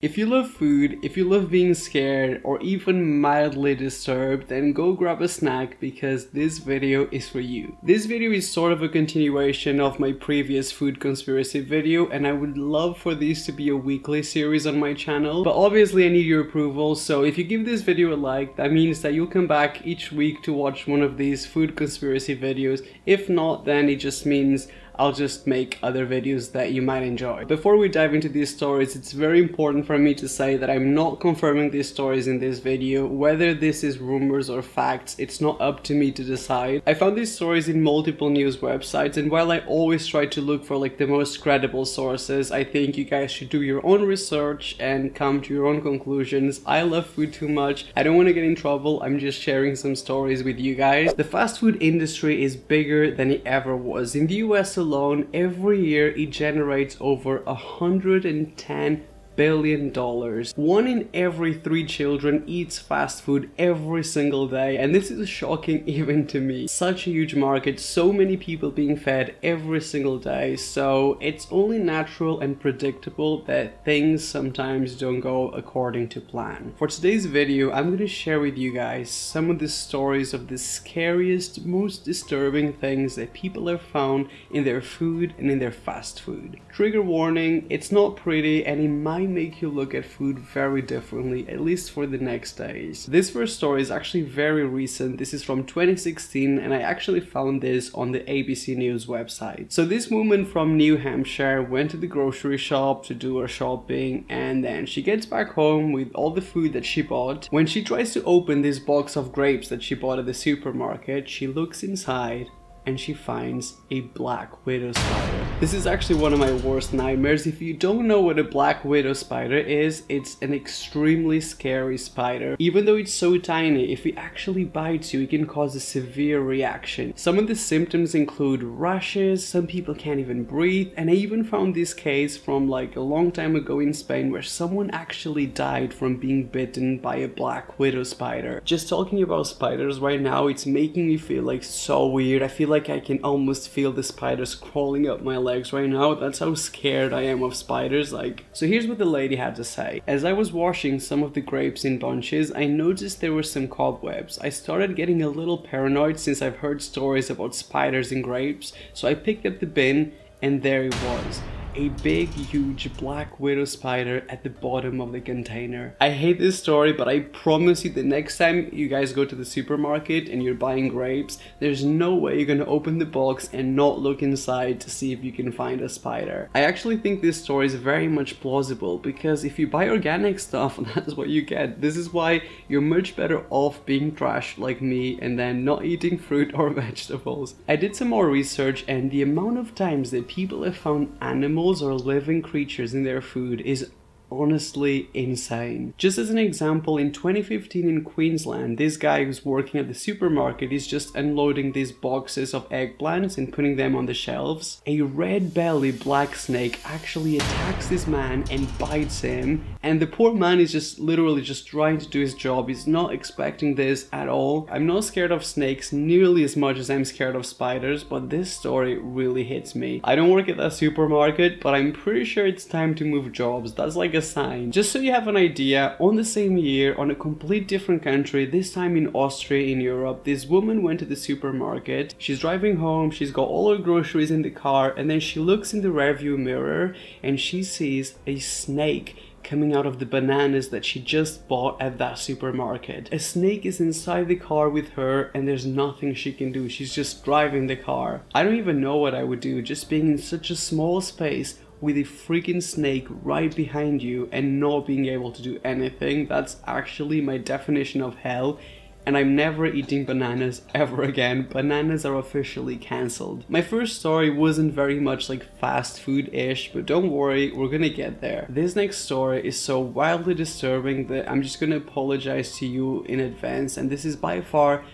If you love food, if you love being scared or even mildly disturbed, then go grab a snack because this video is for you. This video is sort of a continuation of my previous food conspiracy video, and I would love for these to be a weekly series on my channel, but obviously I need your approval, so if you give this video a like, that means that you'll come back each week to watch one of these food conspiracy videos. If not, then it just means I'll just make other videos that you might enjoy. Before we dive into these stories, it's very important for me to say that I'm not confirming these stories in this video. Whether this is rumors or facts, it's not up to me to decide. I found these stories in multiple news websites, and while I always try to look for like the most credible sources, I think you guys should do your own research and come to your own conclusions. I love food too much. I don't want to get in trouble. I'm just sharing some stories with you guys. The fast food industry is bigger than it ever was. In the US alone, every year it generates over $110 billion. 1 in every 3 children eats fast food every single day, and this is shocking even to me. Such a huge market, so many people being fed every single day, so it's only natural and predictable that things sometimes don't go according to plan. For today's video, I'm going to share with you guys some of the stories of the scariest, most disturbing things that people have found in their food and in their fast food. Trigger warning, it's not pretty and it might make you look at food very differently, at least for the next days. This first story is actually very recent. This is from 2016 and I actually found this on the ABC News website. So this woman from New Hampshire went to the grocery shop to do her shopping, and then she gets back home with all the food that she bought. When she tries to open this box of grapes that she bought at the supermarket, she looks inside and she finds a black widow spider. This is actually one of my worst nightmares. If you don't know what a black widow spider is, it's an extremely scary spider. Even though it's so tiny, if it actually bites you, it can cause a severe reaction. Some of the symptoms include rashes, some people can't even breathe, and I even found this case from like a long time ago in Spain where someone actually died from being bitten by a black widow spider. Just talking about spiders right now, it's making me feel like so weird. I feel like I can almost feel the spiders crawling up my legs right now. That's how scared I am of spiders. So here's what the lady had to say. As I was washing some of the grapes in bunches, I noticed there were some cobwebs. I started getting a little paranoid since I've heard stories about spiders in grapes, so I picked up the bin and there it was. A big, huge black widow spider at the bottom of the container. I hate this story, but I promise you the next time you guys go to the supermarket and you're buying grapes, there's no way you're gonna open the box and not look inside to see if you can find a spider. I actually think this story is very much plausible because if you buy organic stuff, that's what you get. This is why you're much better off being trashed like me and then not eating fruit or vegetables. I did some more research, and the amount of times that people have found animals or living creatures in their food is honestly insane. Just as an example, in 2015 in Queensland, this guy who's working at the supermarket is just unloading these boxes of eggplants and putting them on the shelves. A red-bellied black snake actually attacks this man and bites him, and the poor man is just literally just trying to do his job. He's not expecting this at all. I'm not scared of snakes nearly as much as I'm scared of spiders, but this story really hits me. I don't work at that supermarket, but I'm pretty sure it's time to move jobs. That's like a sign. Just so you have an idea, on the same year, on a complete different country, this time in Austria in Europe, this woman went to the supermarket. She's driving home, she's got all her groceries in the car, and then she looks in the rearview mirror and she sees a snake coming out of the bananas that she just bought at that supermarket. A snake is inside the car with her and there's nothing she can do. She's just driving the car. I don't even know what I would do, just being in such a small space with a freaking snake right behind you and not being able to do anything. That's actually my definition of hell, and I'm never eating bananas ever again. Bananas are officially cancelled. My first story wasn't very much like fast food-ish, but don't worry, we're gonna get there. This next story is so wildly disturbing that I'm just gonna apologize to you in advance, and this is by far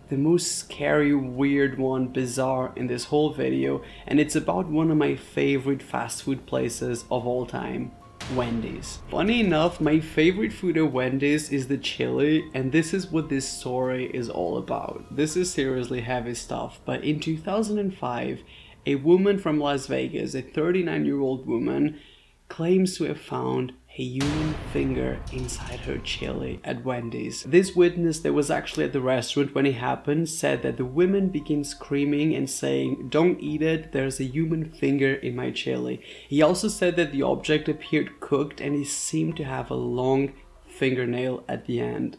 the most scary, weird one, bizarre in this whole video, and it's about one of my favorite fast food places of all time. Wendy's. Funny enough, my favorite food at Wendy's is the chili, and this is what this story is all about. This is seriously heavy stuff, but in 2005, a woman from Las Vegas, a 39-year-old woman, claims to have found a human finger inside her chili at Wendy's. This witness that was actually at the restaurant when it happened said that the women began screaming and saying, "Don't eat it, there's a human finger in my chili." He also said that the object appeared cooked and it seemed to have a long fingernail at the end.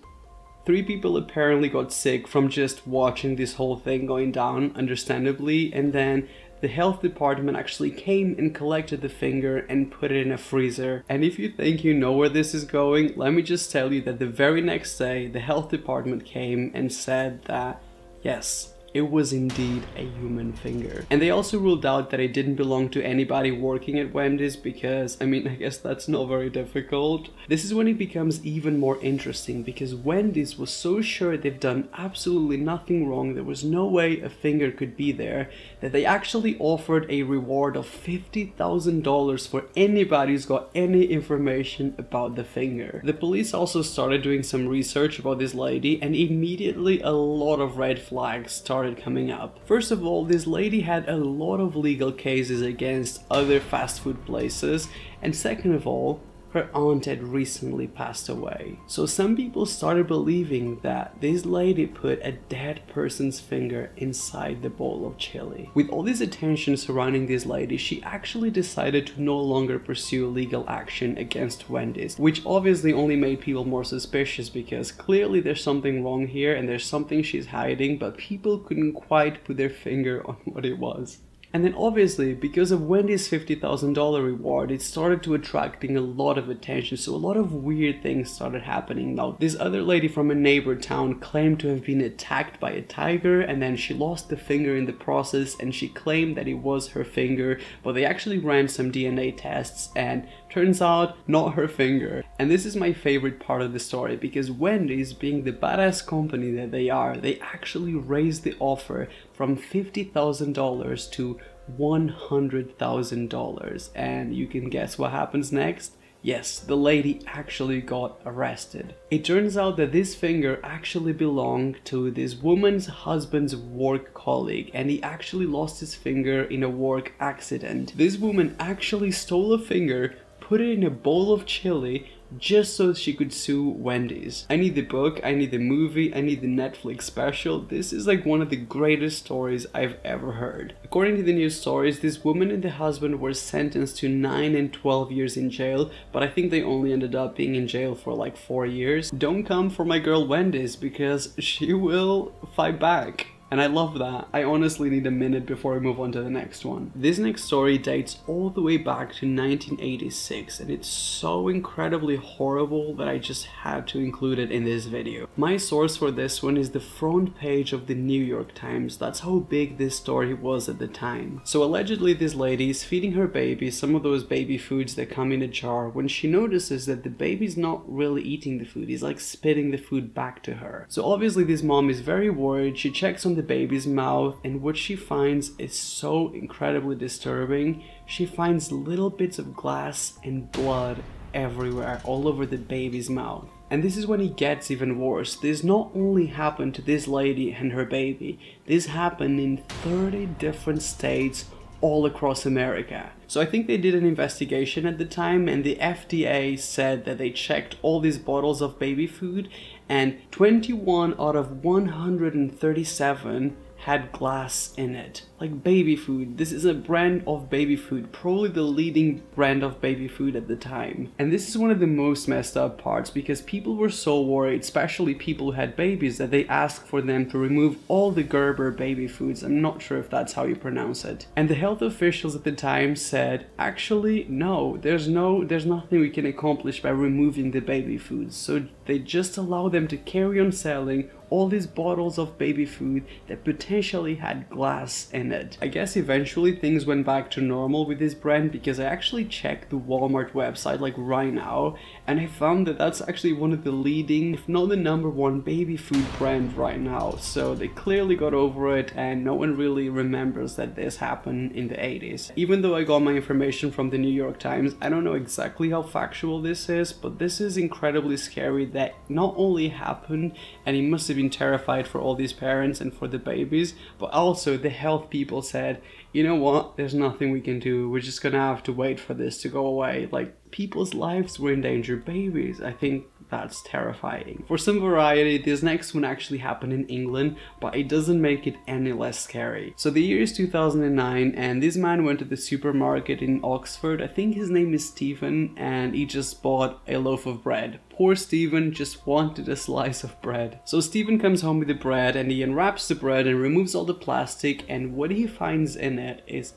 3 people apparently got sick from just watching this whole thing going down, understandably, and then the health department actually came and collected the finger and put it in a freezer. And if you think you know where this is going, let me just tell you that the very next day the health department came and said that yes, it was indeed a human finger. And they also ruled out that it didn't belong to anybody working at Wendy's because, I mean, I guess that's not very difficult. This is when it becomes even more interesting because Wendy's was so sure they've done absolutely nothing wrong, there was no way a finger could be there, that they actually offered a reward of $50,000 for anybody who's got any information about the finger. The police also started doing some research about this lady and immediately a lot of red flags started coming up. First of all, this lady had a lot of legal cases against other fast food places, and second of all, her aunt had recently passed away. So some people started believing that this lady put a dead person's finger inside the bowl of chili. With all this attention surrounding this lady, she actually decided to no longer pursue legal action against Wendy's, which obviously only made people more suspicious because clearly there's something wrong here and there's something she's hiding, but people couldn't quite put their finger on what it was. And then obviously, because of Wendy's $50,000 reward, it started to attracting a lot of attention, so a lot of weird things started happening. Now, this other lady from a neighbor town claimed to have been attacked by a tiger, and then she lost the finger in the process, and she claimed that it was her finger, but they actually ran some DNA tests, and turns out, not her finger. And this is my favorite part of the story, because Wendy's, being the badass company that they are, they actually raised the offer from $50,000 to $100,000. And you can guess what happens next? Yes, the lady actually got arrested. It turns out that this finger actually belonged to this woman's husband's work colleague, and he actually lost his finger in a work accident. This woman actually stole a finger, put it in a bowl of chili, just so she could sue Wendy's. I need the book, I need the movie, I need the Netflix special. This is like one of the greatest stories I've ever heard. According to the news stories, this woman and the husband were sentenced to 9 and 12 years in jail, but I think they only ended up being in jail for like 4 years. Don't come for my girl Wendy's because she will fight back. And I love that. I honestly need a minute before I move on to the next one. This next story dates all the way back to 1986, and it's so incredibly horrible that I just had to include it in this video. My source for this one is the front page of the New York Times. That's how big this story was at the time. So allegedly this lady is feeding her baby some of those baby foods that come in a jar when she notices that the baby's not really eating the food. He's like spitting the food back to her. So obviously this mom is very worried. She checks on the baby's mouth, and what she finds is so incredibly disturbing. She finds little bits of glass and blood everywhere, all over the baby's mouth. And this is when it gets even worse. This not only happened to this lady and her baby, this happened in 30 different states all across America. So I think they did an investigation at the time, and the FDA said that they checked all these bottles of baby food, and 21 out of 137 had glass in it. Like baby food. This is a brand of baby food, probably the leading brand of baby food at the time. And this is one of the most messed up parts because people were so worried, especially people who had babies, that they asked for them to remove all the Gerber baby foods. I'm not sure if that's how you pronounce it. And the health officials at the time said, actually, no, there's nothing we can accomplish by removing the baby foods. So they just allow them to carry on selling all these bottles of baby food that potentially had glass in it. I guess eventually things went back to normal with this brand because I actually checked the Walmart website like right now, and I found that that's actually one of the leading, if not the #1 baby food brand right now. So they clearly got over it, and no one really remembers that this happened in the 80s. Even though I got my information from the New York Times, I don't know exactly how factual this is, but this is incredibly scary that not only happened, and it must have been terrified for all these parents and for the babies, but also the health people said, you know what, there's nothing we can do, we're just gonna have to wait for this to go away. Like, people's lives were in danger, babies. I think that's terrifying. For some variety, this next one actually happened in England, but it doesn't make it any less scary. So the year is 2009 and this man went to the supermarket in Oxford. I think his name is Stephen, and he just bought a loaf of bread. Poor Stephen just wanted a slice of bread. So Stephen comes home with the bread and he unwraps the bread and removes all the plastic, and what he finds in it is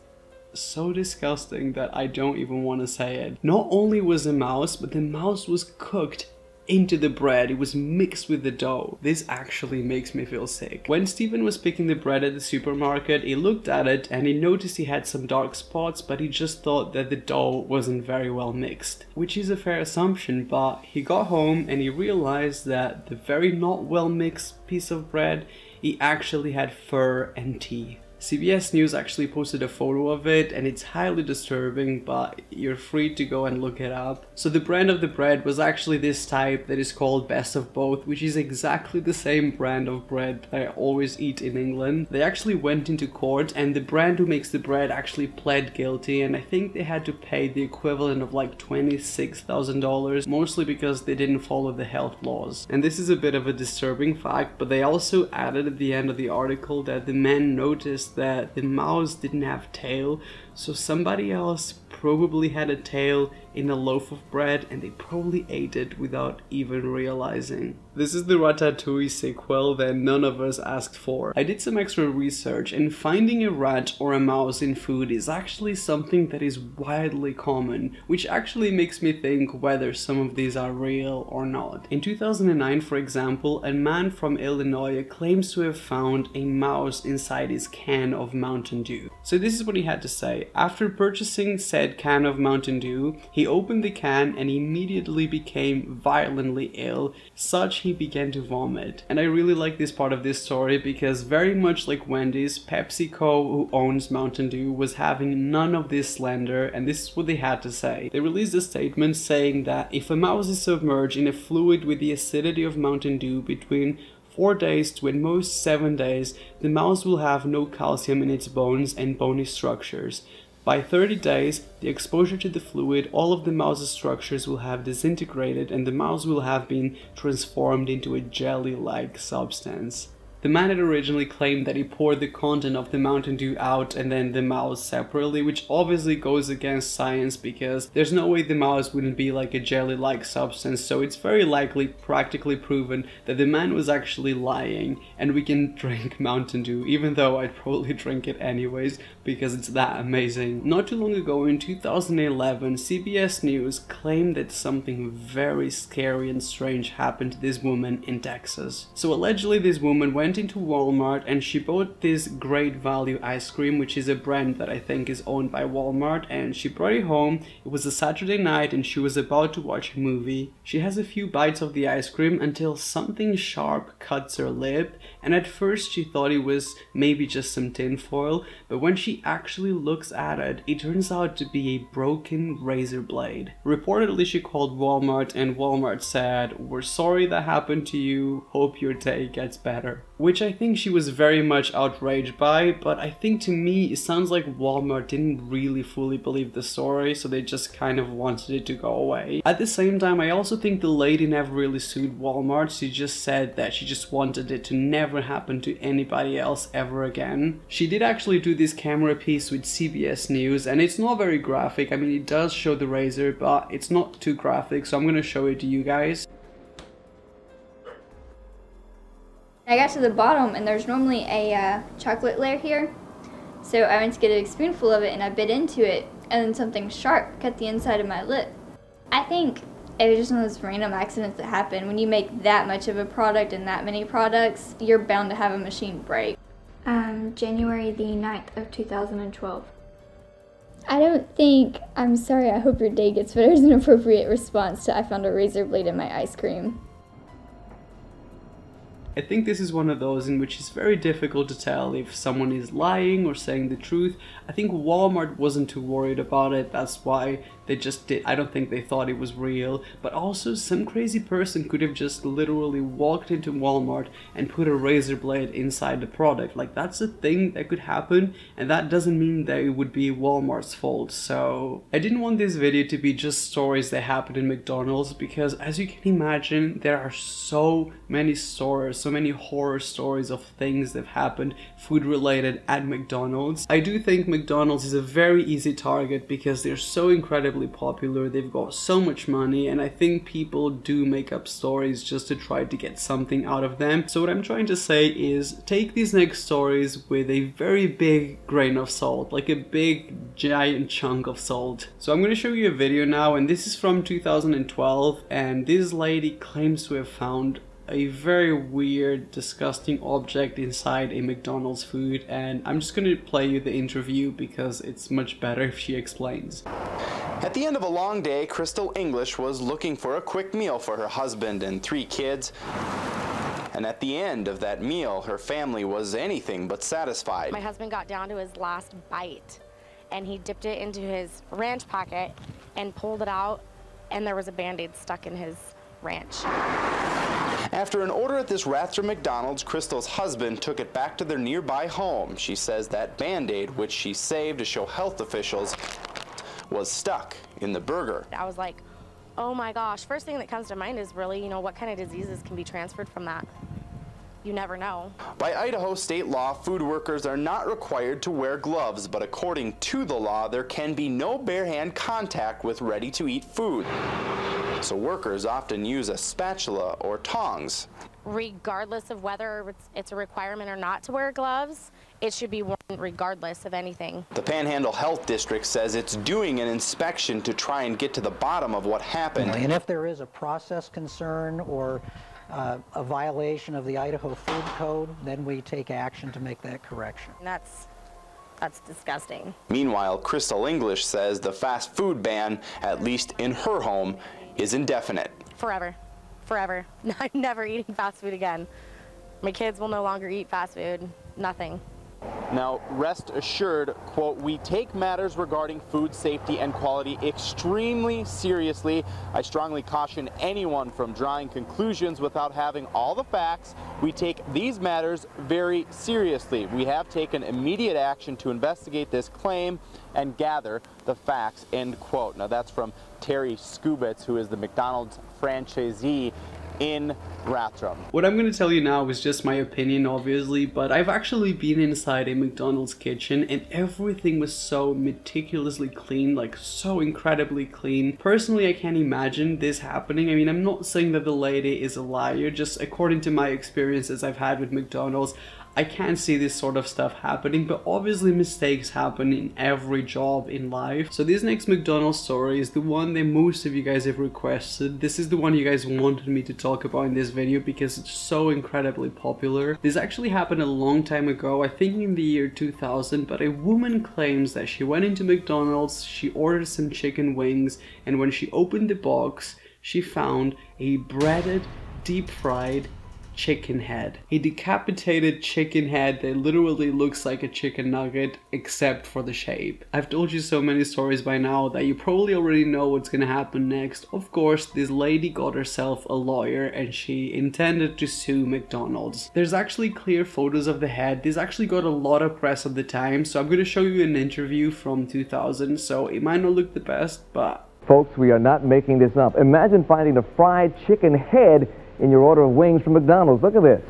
so disgusting that I don't even want to say it. Not only was a mouse, but the mouse was cooked into the bread. It was mixed with the dough. This actually makes me feel sick. When Stephen was picking the bread at the supermarket, he looked at it and he noticed he had some dark spots, but he just thought that the dough wasn't very well mixed, which is a fair assumption. But he got home and he realized that the very not well mixed piece of bread, he actually had fur and teeth. CBS News actually posted a photo of it and it's highly disturbing, but you're free to go and look it up. So the brand of the bread was actually this type that is called Best of Both, which is exactly the same brand of bread that I always eat in England. They actually went into court and the brand who makes the bread actually pled guilty, and I think they had to pay the equivalent of like $26,000, mostly because they didn't follow the health laws. And this is a bit of a disturbing fact, but they also added at the end of the article that the man noticed that the mouse didn't have tail, so somebody else probably had a tail in a loaf of bread and they probably ate it without even realizing. This is the Ratatouille sequel that none of us asked for. I did some extra research and finding a rat or a mouse in food is actually something that is widely common, which actually makes me think whether some of these are real or not. In 2009, for example, a man from Illinois claims to have found a mouse inside his can of Mountain Dew. So this is what he had to say. After purchasing said can of Mountain Dew, he opened the can and immediately became violently ill, such he began to vomit. And I really like this part of this story because very much like Wendy's, PepsiCo, who owns Mountain Dew, was having none of this slander, and this is what they had to say. They released a statement saying that if a mouse is submerged in a fluid with the acidity of Mountain Dew between 4 days to at most 7 days, the mouse will have no calcium in its bones and bony structures. By 30 days, the exposure to the fluid, all of the mouse's structures will have disintegrated and the mouse will have been transformed into a jelly-like substance. The man had originally claimed that he poured the content of the Mountain Dew out and then the mouse separately, which obviously goes against science because there's no way the mouse wouldn't be like a jelly-like substance, so it's very likely, practically proven, that the man was actually lying and we can drink Mountain Dew, even though I'd probably drink it anyways because it's that amazing. Not too long ago in 2011, CBS News claimed that something very scary and strange happened to this woman in Texas. So allegedly this woman went into Walmart and she bought this Great Value ice cream, which is a brand that I think is owned by Walmart, and she brought it home. It was a Saturday night and she was about to watch a movie. She has a few bites of the ice cream until something sharp cuts her lip, and at first she thought it was maybe just some tin foil, but when she actually looks at it, it turns out to be a broken razor blade. Reportedly she called Walmart and Walmart said, "We're sorry that happened to you, hope your day gets better." Which I think she was very much outraged by, but I think to me it sounds like Walmart didn't really fully believe the story, so they just kind of wanted it to go away. At the same time, I also think the lady never really sued Walmart. She just said that she just wanted it to never happen to anybody else ever again. She did actually do this camera piece with CBS News, and it's not very graphic. I mean, it does show the razor, but it's not too graphic, so I'm gonna show it to you guys. I got to the bottom and there's normally a chocolate layer here, so I went to get a spoonful of it and I bit into it and then something sharp cut the inside of my lip. I think it was just one of those random accidents that happen. When you make that much of a product and that many products, you're bound to have a machine break. January the 9th of 2012. I don't think, I'm sorry, I hope your day gets better is an appropriate response to I found a razor blade in my ice cream. I think this is one of those in which it's very difficult to tell if someone is lying or saying the truth. I think Walmart wasn't too worried about it, that's why They just did. I don't think they thought it was real. But also, some crazy person could have just literally walked into Walmart and put a razor blade inside the product. Like, that's a thing that could happen, and that doesn't mean that it would be Walmart's fault. So I didn't want this video to be just stories that happened in McDonald's, because as you can imagine, there are so many stories, so many horror stories of things that have happened food related at McDonald's. I do think McDonald's is a very easy target because they're so incredibly popular, they've got so much money, and I think people do make up stories just to try to get something out of them. So what I'm trying to say is, take these next stories with a very big grain of salt, like a big giant chunk of salt. So I'm going to show you a video now, and this is from 2012, and this lady claims to have found a very weird, disgusting object inside a McDonald's food, and I'm just going to play you the interview because it's much better if she explains. At the end of a long day, Crystal English was looking for a quick meal for her husband and 3 kids. And at the end of that meal, her family was anything but satisfied. My husband got down to his last bite, and he dipped it into his ranch pocket and pulled it out, and there was a Band-Aid stuck in his ranch. After an order at this Rathdrum McDonald's, Crystal's husband took it back to their nearby home. She says that Band-Aid, which she saved to show health officials, was stuck in the burger. I was like, oh my gosh. First thing that comes to mind is really, what kind of diseases can be transferred from that? You never know. By Idaho state law, food workers are not required to wear gloves, but according to the law, there can be no bare hand contact with ready-to-eat food. So workers often use a spatula or tongs. Regardless of whether it's a requirement or not to wear gloves, it should be worn regardless of anything. The Panhandle Health District says it's doing an inspection to try and get to the bottom of what happened. And if there is a process concern or a violation of the Idaho Food Code, then we take action to make that correction. That's disgusting. Meanwhile, Crystal English says the fast food ban, at least in her home, is indefinite. Forever. Forever. I'm never eating fast food again. My kids will no longer eat fast food. Nothing. Now, rest assured, quote, we take matters regarding food safety and quality extremely seriously. I strongly caution anyone from drawing conclusions without having all the facts. We take these matters very seriously. We have taken immediate action to investigate this claim and gather the facts, end quote. Now, that's from Terry Skubitz, who is the McDonald's franchisee in Rathdrum. What I'm going to tell you now is just my opinion, obviously, but I've actually been inside a McDonald's kitchen and everything was so meticulously clean, like so incredibly clean. Personally, I can't imagine this happening. I mean, I'm not saying that the lady is a liar, just according to my experiences I've had with McDonald's, I can't see this sort of stuff happening, but obviously mistakes happen in every job in life. So this next McDonald's story is the one that most of you guys have requested. This is the one you guys wanted me to talk about in this video because it's so incredibly popular. This actually happened a long time ago, I think in the year 2000, but a woman claims that she went into McDonald's, she ordered some chicken wings, and when she opened the box, she found a breaded, deep-fried chicken head. A decapitated chicken head that literally looks like a chicken nugget except for the shape. I've told you so many stories by now that you probably already know what's gonna happen next. Of course, this lady got herself a lawyer and she intended to sue McDonald's. There's actually clear photos of the head. This actually got a lot of press at the time, so I'm gonna show you an interview from 2000, so it might not look the best, but... Folks, we are not making this up. Imagine finding the fried chicken head in your order of wings from McDonald's. Look at this.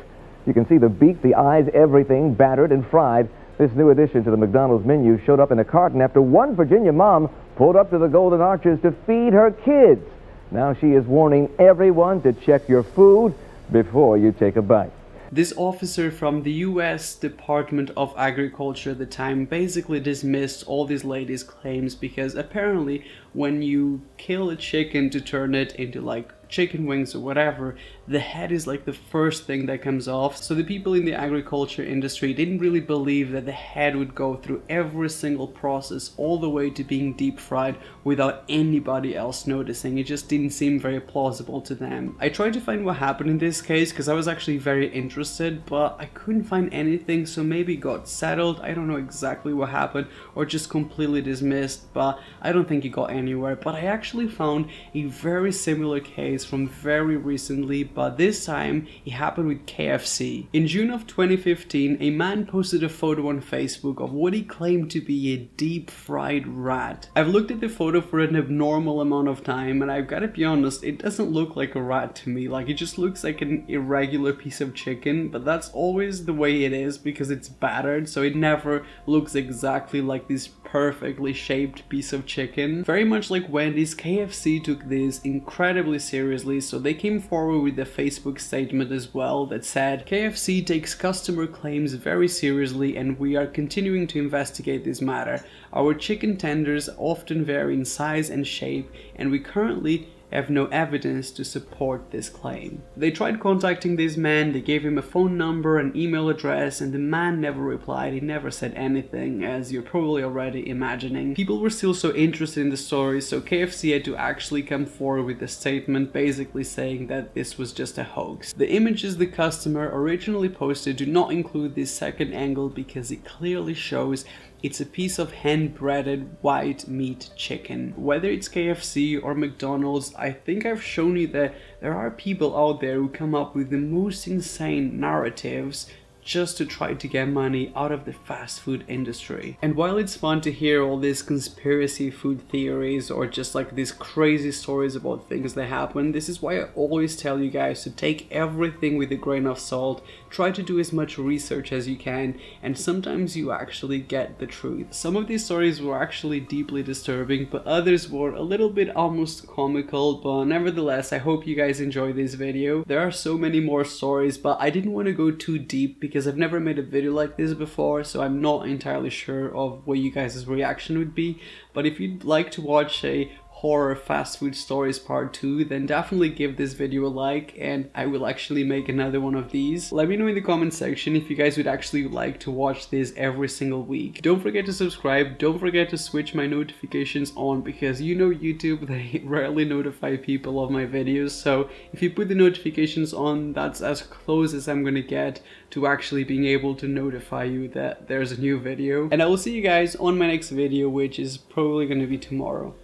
You can see the beak, the eyes, everything battered and fried. This new addition to the McDonald's menu showed up in a carton after one Virginia mom pulled up to the Golden Arches to feed her kids. Now she is warning everyone to check your food before you take a bite. This officer from the US Department of Agriculture at the time basically dismissed all these ladies' claims because apparently when you kill a chicken to turn it into like chicken wings or whatever, the head is like the first thing that comes off. So the people in the agriculture industry didn't really believe that the head would go through every single process all the way to being deep fried without anybody else noticing. It just didn't seem very plausible to them. I tried to find what happened in this case because I was actually very interested, but I couldn't find anything, so maybe it got settled. I don't know exactly what happened, or just completely dismissed, but I don't think it got anywhere. But I actually found a very similar case from very recently, but this time it happened with KFC. In June of 2015, a man posted a photo on Facebook of what he claimed to be a deep fried rat. I've looked at the photo for an abnormal amount of time, and I've got to be honest, it doesn't look like a rat to me. Like, it just looks like an irregular piece of chicken, but that's always the way it is because it's battered, so it never looks exactly like this perfectly shaped piece of chicken. Very much like Wendy's, KFC took this incredibly seriously, so they came forward with a Facebook statement as well that said, "KFC takes customer claims very seriously and we are continuing to investigate this matter. Our chicken tenders often vary in size and shape, and we currently have no evidence to support this claim." They tried contacting this man, they gave him a phone number, an email address, and the man never replied. He never said anything, as you're probably already imagining. People were still so interested in the story, so KFC had to actually come forward with a statement basically saying that this was just a hoax. The images the customer originally posted do not include this second angle because it clearly shows it's a piece of hand-breaded white meat chicken. Whether it's KFC or McDonald's, I think I've shown you that there are people out there who come up with the most insane narratives just to try to get money out of the fast food industry. And while it's fun to hear all these conspiracy food theories or just like these crazy stories about things that happen, this is why I always tell you guys to take everything with a grain of salt, try to do as much research as you can, and sometimes you actually get the truth. Some of these stories were actually deeply disturbing, but others were a little bit almost comical, but nevertheless, I hope you guys enjoyed this video. There are so many more stories, but I didn't want to go too deep because I've never made a video like this before, so I'm not entirely sure of what you guys' reaction would be. But if you'd like to watch a horror fast food stories part 2, then definitely give this video a like and I will actually make another one of these. Let me know in the comment section if you guys would actually like to watch this every single week. Don't forget to subscribe, don't forget to switch my notifications on because you know YouTube, they rarely notify people of my videos, so if you put the notifications on, that's as close as I'm gonna get to actually being able to notify you that there's a new video. And I will see you guys on my next video, which is probably gonna be tomorrow.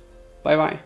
Bye bye.